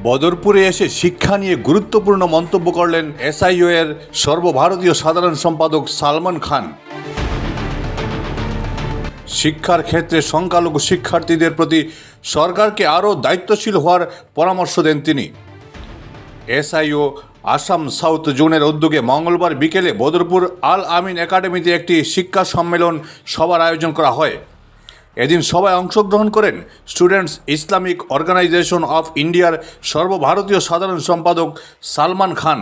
বদরপুরে এসে শিক্ষা নিয়ে গুরুত্বপূর্ণ মন্তব্য করলেন এসআইও এর সর্বভারতীয় সাধারণ সম্পাদক সালমান খান। শিক্ষার ক্ষেত্রে সংখ্যালঘু শিক্ষার্থীদের প্রতি সরকারকে আরও দায়িত্বশীল হওয়ার পরামর্শ দেন তিনি। এসআইও আসাম সাউথ জোনের উদ্যোগে মঙ্গলবার বিকেলে বদরপুর আল আমিন একাডেমিতে একটি শিক্ষা সম্মেলন সভার আয়োজন করা হয়। এদিন সভায় অংশগ্রহণ করেন স্টুডেন্টস ইসলামিক অর্গানাইজেশন অফ ইন্ডিয়ার সর্বভারতীয় সাধারণ সম্পাদক সালমান খান।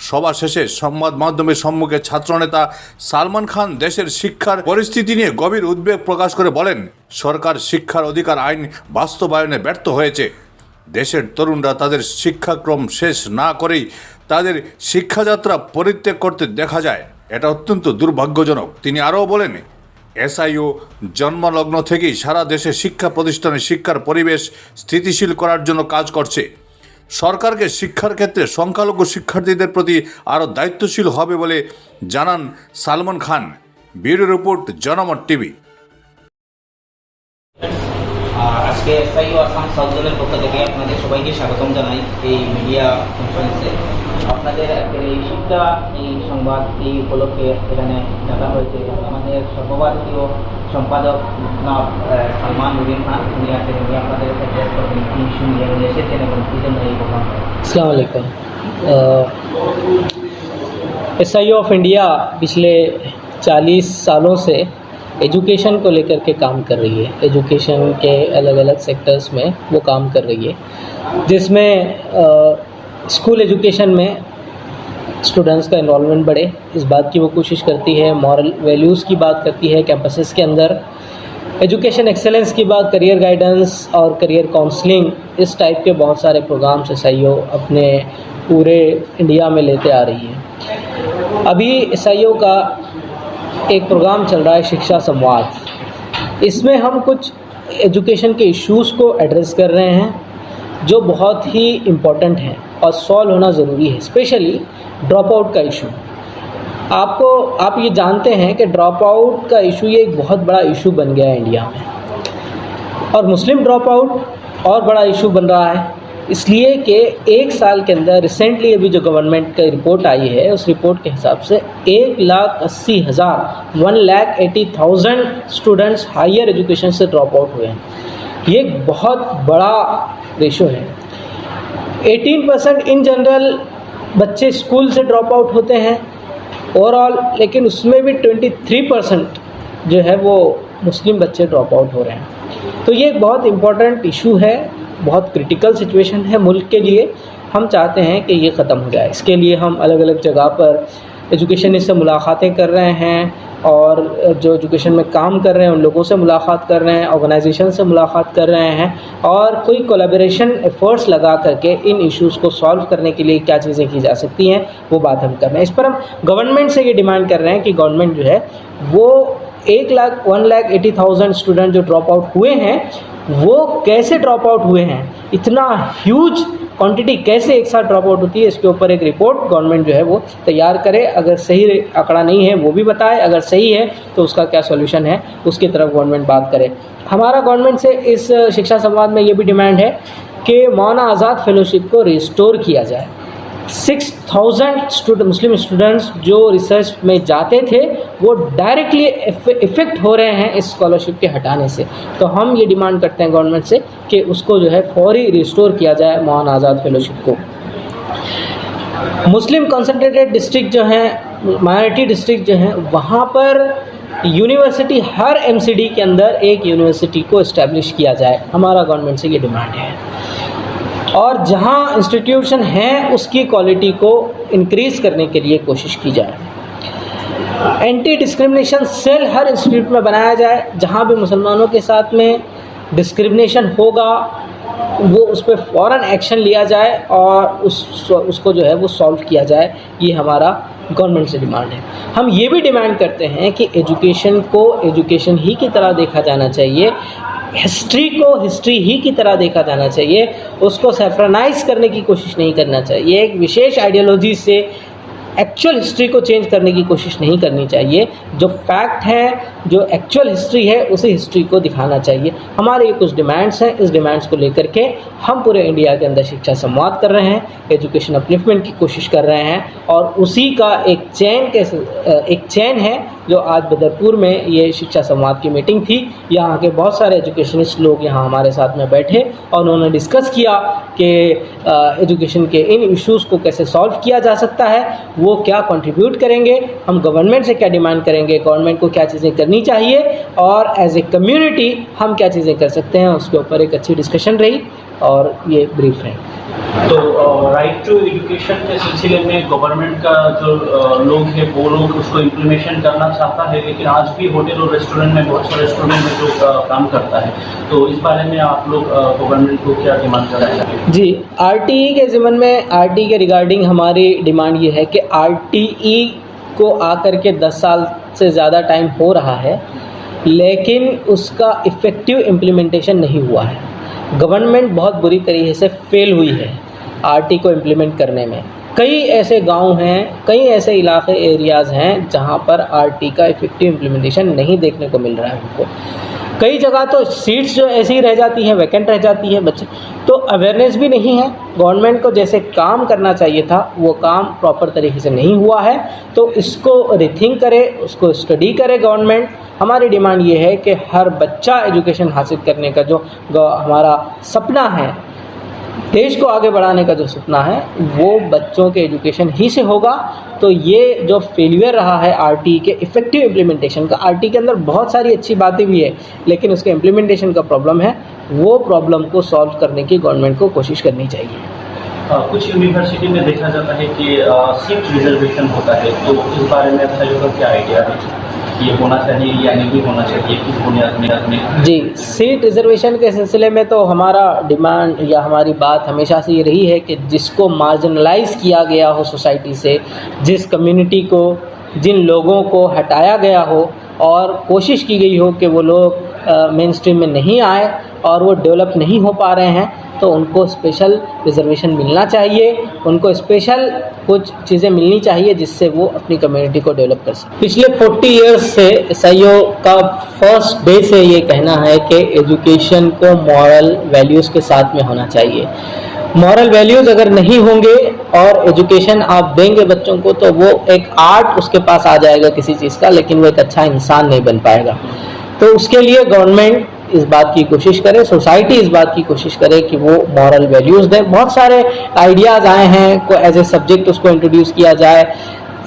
সভা শেষে সংবাদ মাধ্যমের সম্মুখে ছাত্রনেতা সালমান খান দেশের শিক্ষার পরিস্থিতি নিয়ে গভীর উদ্বেগ প্রকাশ করে বলেন, সরকার শিক্ষার অধিকার আইন বাস্তবায়নে ব্যর্থ হয়েছে। দেশের তরুণরা তাদের শিক্ষাক্রম শেষ না করেই তাদের শিক্ষাযাত্রা পরিত্যাগ করতে দেখা যায়। এটা অত্যন্ত দুর্ভাগ্যজনক। তিনি আরও বলেন, এসআইও জন্মলগ্ন থেকেই সারা দেশে শিক্ষা প্রতিষ্ঠানে শিক্ষার পরিবেশ স্থিতিশীল করার জন্য কাজ করছে। সরকারকে শিক্ষার ক্ষেত্রে সংখ্যালঘু শিক্ষার্থীদের প্রতি আরও দায়িত্বশীল হবে বলে জানান সালমান খান। ব্যুরো রিপোর্ট, জনমত টিভি। আজকে এসআইও আসাম সাউথ জোনের পক্ষ থেকে আপনাদের সবাইকে স্বাগতম জানাই এই মিডিয়া কনফারেন্সে। আপনাদের এই শিক্ষা এই সংবাদ এই উপলক্ষে এখানে ডাকা হয়েছে। আমাদের সর্বভারতীয় সম্পাদক সালমান খান উনি আছেন, উনি আপনাদের অ্যাড্রেস করবেন কি ইস্যু নিয়ে উনি এসেছেন এবং কী জন্য এই প্রোগ্রাম। अस्सलाम वालेकुम। एसआईओ ऑफ इंडिया पिछले 40 सालों से एजुकेशन को लेकर के काम कर रही है। एजुकेशन के अलग अलग सेक्टर्स में वो काम कर रही है, जिसमें स्कूल एजुकेशन में स्टूडेंट्स का इन्वॉल्वमेंट बढ़े, इस बात की वो कोशिश करती है। मॉरल वैल्यूज़ की बात करती है कैंपसेस के अंदर। एजुकेशन एक्सेलेंस की बात, करियर गाइडेंस और करियर काउंसलिंग, इस टाइप के बहुत सारे प्रोग्राम्स एसआईओ अपने पूरे इंडिया में लेते आ रही है। अभी एसआईओ का एक प्रोग्राम चल रहा है शिक्षा संवाद। इसमें हम कुछ एजुकेशन के इश्यूज़ को एड्रेस कर रहे हैं जो बहुत ही इम्पोर्टेंट हैं और सॉल्व होना ज़रूरी है। स्पेशली ड्रॉप आउट का इशू, आप ये जानते हैं कि ड्रॉप आउट का इशू ये एक बहुत बड़ा इशू बन गया है इंडिया में, और मुस्लिम ड्रॉप आउट और बड़ा इशू बन रहा है। इसलिए कि एक साल के अंदर रिसेंटली अभी जो गवर्नमेंट का रिपोर्ट आई है, उस रिपोर्ट के हिसाब से 1,80,000 स्टूडेंट्स हायर एजुकेशन से ड्रॉप आउट हुए हैं। ये एक बहुत बड़ा रेशो है। 18% इन जनरल बच्चे स्कूल से ड्रॉप आउट होते हैं ओवरऑल, लेकिन उसमें भी 23% जो है वो मुस्लिम बच्चे ड्रॉप आउट हो रहे हैं। तो ये एक बहुत इम्पॉर्टेंट इशू है, बहुत क्रिटिकल सिचुएशन है मुल्क के लिए। हम चाहते हैं कि ये ख़त्म हो जाए। इसके लिए हम अलग अलग जगह पर एजुकेशनिस्ट से मुलाकातें कर रहे हैं और जो एजुकेशन में काम कर रहे हैं उन लोगों से मुलाकात कर रहे हैं, ऑर्गेनाइजेशन से मुलाकात कर रहे हैं, और कोई कोलैबोरेशन एफर्ट्स लगा करके इन इश्यूज़ को सॉल्व करने के लिए क्या चीज़ें की जा सकती हैं वो बात हम कर रहे हैं। इस पर हम गवर्नमेंट से ये डिमांड कर रहे हैं कि गवर्नमेंट जो है वो 1,80,000 स्टूडेंट जो ड्रॉप आउट हुए हैं वो कैसे ड्रॉप आउट हुए हैं, इतना ह्यूज क्वांटिटी कैसे एक साथ ड्रॉप आउट होती है, इसके ऊपर एक रिपोर्ट गवर्नमेंट जो है वो तैयार करे। अगर सही आंकड़ा नहीं है वो भी बताए, अगर सही है तो उसका क्या सॉल्यूशन है उसकी तरफ गवर्नमेंट बात करे। हमारा गवर्नमेंट से इस शिक्षा संवाद में ये भी डिमांड है कि मौलाना आज़ाद फेलोशिप को रिस्टोर किया जाए। 6,000 मुस्लिम स्टूडेंट्स जो रिसर्च में जाते थे वो डायरेक्टली इफ़ेक्ट हो रहे हैं इस स्कॉलरशिप के हटाने से। तो हम ये डिमांड करते हैं गवर्नमेंट से कि उसको जो है फौरी रिस्टोर किया जाए मौलाना आज़ाद फेलोशिप को। मुस्लिम कंसंट्रेटेड डिस्ट्रिक्ट जो हैं, माइनॉरिटी डिस्ट्रिक्ट जो हैं, वहाँ पर यूनिवर्सिटी, हर एमसीडी के अंदर एक यूनिवर्सिटी को इस्टेब्लिश किया जाए। हमारा गवर्नमेंट से ये डिमांड है। और जहाँ इंस्टीट्यूशन हैं उसकी क्वालिटी को इंक्रीज़ करने के लिए कोशिश की जाए। एंटी डिस्क्रिमिनेशन सेल हर इंस्टीट्यूट में बनाया जाए। जहाँ भी मुसलमानों के साथ में डिस्क्रिमिनेशन होगा वो उस पर फ़ौरन एक्शन लिया जाए और उसको जो है वो सॉल्व किया जाए। ये हमारा गवर्नमेंट से डिमांड है। हम ये भी डिमांड करते हैं कि एजुकेशन को एजुकेशन ही की तरह देखा जाना चाहिए, हिस्ट्री को हिस्ट्री ही की तरह देखा जाना चाहिए, उसको सैफ्रनाइज करने की कोशिश नहीं करना चाहिए। एक विशेष आइडियोलॉजी से एक्चुअल हिस्ट्री को चेंज करने की कोशिश नहीं करनी चाहिए। जो फैक्ट है, जो एक्चुअल हिस्ट्री है, उसी हिस्ट्री को दिखाना चाहिए। हमारे ये कुछ डिमांड्स हैं, इस डिमांड्स को लेकर के हम पूरे इंडिया के अंदर शिक्षा संवाद कर रहे हैं, एजुकेशन अपलिफ्टमेंट की कोशिश कर रहे हैं, और उसी का एक चैन है जो आज बदरपुर में ये शिक्षा संवाद की मीटिंग थी। यहाँ के बहुत सारे एजुकेशनिस्ट लोग यहाँ हमारे साथ में बैठे और उन्होंने डिस्कस किया कि एजुकेशन के इन इश्यूज़ को कैसे सॉल्व किया जा सकता है, वो क्या कंट्रीब्यूट करेंगे, हम गवर्नमेंट से क्या डिमांड करेंगे, गवर्नमेंट को क्या चीज़ें करनी चाहिए, और एज ए कम्युनिटी हम क्या चीज़ें कर सकते हैं, उसके ऊपर एक अच्छी डिस्कशन रही और ये ब्रीफ है। तो राइट टू एजुकेशन के सिलसिले में गवर्नमेंट का जो लोग है वो लोग उसको इम्प्लीमेशन करना चाहता है, लेकिन आज भी होटल और रेस्टोरेंट में बहुत सारे रेस्टोरेंट में जो काम करता है, तो इस बारे में आप लोग गवर्नमेंट को क्या डिमांड कर रहे हैं? जी, आरटीई के ज़िम्मन में, आरटीई के रिगार्डिंग हमारी डिमांड ये है कि आरटीई को आकर के 10 साल से ज़्यादा टाइम हो रहा है, लेकिन उसका इफ़ेक्टिव इम्प्लीमेंटेशन नहीं हुआ है। गवर्नमेंट बहुत बुरी तरीके से फेल हुई है आरटी को इम्प्लीमेंट करने में। कई ऐसे गांव हैं, कई ऐसे इलाके एरियाज़ हैं जहां पर आरटी का इफ़ेक्टिव इम्प्लीमेंटेशन नहीं देखने को मिल रहा है हमको। कई जगह तो सीट्स जो ऐसी ही रह जाती हैं, वैकेंट रह जाती है बच्चे, तो अवेयरनेस भी नहीं है। गवर्नमेंट को जैसे काम करना चाहिए था वो काम प्रॉपर तरीके से नहीं हुआ है, तो इसको रिथिंक करे, उसको स्टडी करे गवर्नमेंट। हमारी डिमांड ये है कि हर बच्चा एजुकेशन हासिल करने का जो हमारा सपना है, देश को आगे बढ़ाने का जो सपना है, वो बच्चों के एजुकेशन ही से होगा। तो ये जो फेलियर रहा है आरटी के इफ़ेक्टिव इम्प्लीमेंटेशन का, आरटी के अंदर बहुत सारी अच्छी बातें भी है, लेकिन उसके इम्प्लीमेंटेशन का प्रॉब्लम है, वो प्रॉब्लम को सॉल्व करने की गवर्नमेंट को कोशिश करनी चाहिए। कुछ यूनिवर्सिटी में देखा जाता है कि सीट रिजर्वेशन होता है, तो इस बारे में अच्छा योगा क्या आइडिया है, ये होना चाहिए या नहीं होना चाहिए, किस बुनियाद में? जी, सीट रिजर्वेशन के सिलसिले में तो हमारा डिमांड या हमारी बात हमेशा से ये रही है कि जिसको मार्जिनलाइज किया गया हो सोसाइटी से, जिस कम्युनिटी को, जिन लोगों को हटाया गया हो और कोशिश की गई हो कि वो लोग मेन स्ट्रीम में नहीं आए और वो डेवलप नहीं हो पा रहे हैं, तो उनको स्पेशल रिजर्वेशन मिलना चाहिए, उनको स्पेशल कुछ चीज़ें मिलनी चाहिए जिससे वो अपनी कम्युनिटी को डेवलप कर सकें। पिछले 40 इयर्स से एसआईओ का फर्स्ट डे से ये कहना है कि एजुकेशन को मॉरल वैल्यूज़ के साथ में होना चाहिए। मॉरल वैल्यूज़ अगर नहीं होंगे और एजुकेशन आप देंगे बच्चों को, तो वो एक आर्ट उसके पास आ जाएगा किसी चीज़ का, लेकिन वो एक अच्छा इंसान नहीं बन पाएगा। तो उसके लिए गवर्नमेंट इस बात की कोशिश करे, सोसाइटी इस बात की कोशिश करे कि वो मॉरल वैल्यूज़ दे। बहुत सारे आइडियाज़ आए हैं, को एज ए सब्जेक्ट उसको इंट्रोड्यूस किया जाए,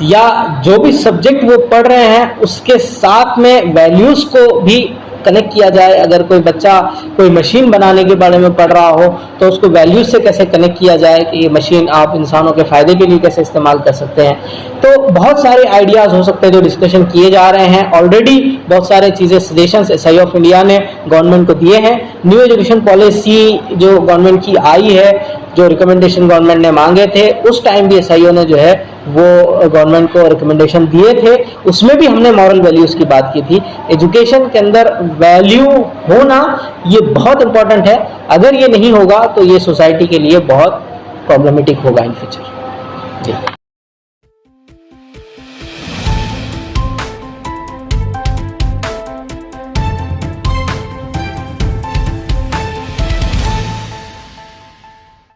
या जो भी सब्जेक्ट वो पढ़ रहे हैं उसके साथ में वैल्यूज़ को भी कनेक्ट किया जाए। अगर कोई बच्चा कोई मशीन बनाने के बारे में पढ़ रहा हो तो उसको वैल्यूज से कैसे कनेक्ट किया जाए कि ये मशीन आप इंसानों के फ़ायदे के लिए कैसे इस्तेमाल कर सकते हैं। तो बहुत सारे आइडियाज़ हो सकते हैं जो डिस्कशन किए जा रहे हैं। ऑलरेडी बहुत सारे चीज़ें सजेशंस एसआई ऑफ इंडिया ने गवर्नमेंट को दिए हैं। न्यू एजुकेशन पॉलिसी जो गवर्नमेंट की आई है, जो रिकमेंडेशन गवर्नमेंट ने मांगे थे, उस टाइम भी एसआईओ ने जो है वो गवर्नमेंट को रिकमेंडेशन दिए थे। उसमें भी हमने मॉरल वैल्यूज़ की बात की थी। एजुकेशन के अंदर वैल्यू होना ये बहुत इंपॉर्टेंट है। अगर ये नहीं होगा तो ये सोसाइटी के लिए बहुत प्रॉब्लमेटिक होगा इन फ्यूचर। जी।